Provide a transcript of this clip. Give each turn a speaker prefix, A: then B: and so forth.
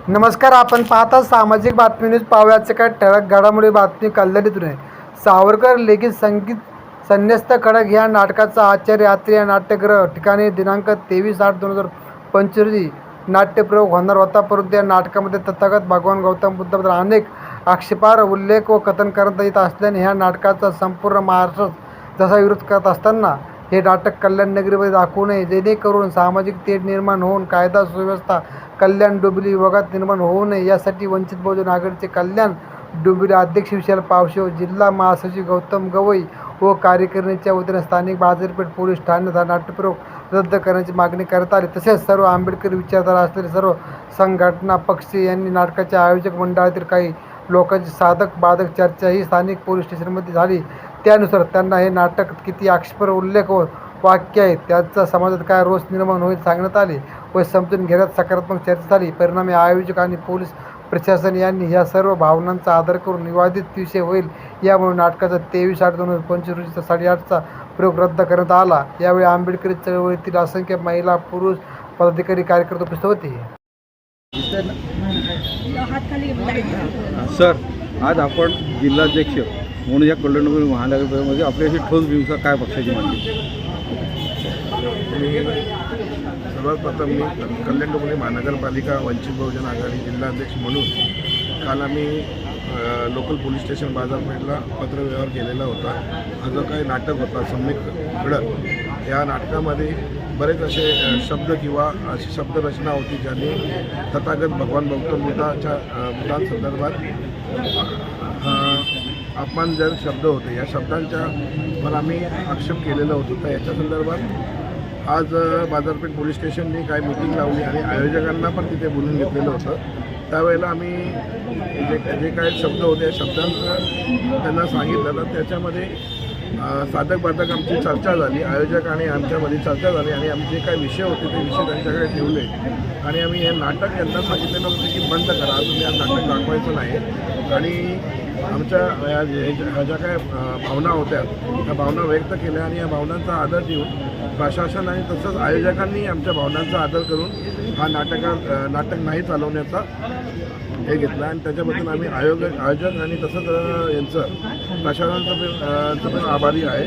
A: नमस्कार. आपण पाहता सामाजिक बातमी न्यूज. पाहुयाचे काय ठळक घडामोडी. बातमी कल्याणीतून आहे. सावरकर लिखित संगीत संन्यस्त खडक या नाटकाचा आचार्य यात्री या नाट्यगृह ठिकाणी दिनांक 23/8/2025 रोजी नाट्यप्रयोग होणार होता. परंतु या नाटकामध्ये तथागत भगवान गौतम बुद्धाबद्दल अनेक आक्षेपार्ह उल्लेख व कथन करता येत असल्याने ह्या नाटकाचा संपूर्ण महाराष्ट्रात जसा विरोध करत असताना हे नाटक कल्याण नगरीमध्ये दाखवू नये, जेणेकरून सामाजिक तेढ निर्माण होऊन कायदा सुव्यवस्था कल्याण डोंबिवली विभागात निर्माण होऊ नये, यासाठी वंचित बहुजन आघाडीचे कल्याण डोंबिवली अध्यक्ष विशाल पावशे व जिल्हा महासचिव गौतम गवई व कार्यकारिणीच्या वतीने स्थानिक बाजारपेठ पोलीस ठाण्यात हा नाट्यप्रयोग रद्द करण्याची मागणी करण्यात आली. तसेच सर्व आंबेडकरी विचारधारा असलेले सर्व संघटना पक्ष यांनी नाटकाच्या आयोजक मंडळातील काही लोकांची साधक बाधक चर्चा ही स्थानिक पोलीस स्टेशनमध्ये झाली. त्यानुसार त्यांना हे नाटक किती आक्षेपार्ह उल्लेख व वाक्य आहेत, त्याचा समाजात काय रोष निर्माण होईल सांगण्यात आले व समजून घेण्यात सकारात्मक चर्चा झाली. परिणामी आयोजक आणि पोलीस प्रशासन यांनी या सर्व भावनांचा आदर करून विवादित विषय होईल यामुळे नाटकाचा 23/8/2025 रोजीचा 8:30चा प्रयोग रद्द करण्यात आला. यावेळी आंबेडकरी चळवळीतील असंख्य महिला, पुरुष, पदाधिकारी, कार्यकर्ते उपस्थित होते.
B: सर, आज आपण जिल्हाध्यक्ष म्हणून या कल्याण महानगरपालिकेमध्ये आपली अशी ठोस भूमिका काय पक्षाची मांडली?
C: सर्वात प्रथम मी कल्याण डोंबिवली महानगरपालिका वंचित बहुजन आघाडी जिल्हाध्यक्ष म्हणून काल आम्ही लोकल पोलीस स्टेशन बाजारपेठला पत्रव्यवहार केलेला होता. हा जो काही नाटक होता सम्यक खडक, या नाटकामध्ये बरेच असे शब्द किंवा अशी शब्दरचना होती ज्यांनी तथागत भगवान गौतम बुद्धांसंदर्भात अपमानजनक शब्द होते. या शब्दांच्या वर आम्ही आक्षेप केलेला होतो. तर याच्या संदर्भात आज बाजारपेठ पोलीस स्टेशनने काही मीटिंग लावली आणि आयोजकांना पण तिथे बोलून घेतलेलं होतं. त्यावेळेला आम्ही जे काही शब्द होते या शब्दांचं त्यांना सांगितलं. तर त्याच्यामध्ये साधक बाधक आमची चर्चा झाली, आयोजक आणि आमच्यामध्ये चर्चा झाली आणि आमचे काही विषय होते ते विषय त्यांच्याकडे ठेवले आणि आम्ही हे नाटक यांना सांगितलेलं होतं की बंद करा, तुम्ही आज नाटक दाखवायचं नाही. आणि आमच्या ह्या ज्या काय भावना होत्या त्या भावना व्यक्त केल्या आणि या भावनांचा आदर ठेवून प्रशासन आणि तसंच आयोजकांनी आमच्या भावनांचा आदर करून हा नाटक नाही चालवण्याचा हे घेतला. आणि त्याच्याबद्दल आम्ही आयोजक आणि तसंच यांचं प्रशासनाचं पण आभारी आहे.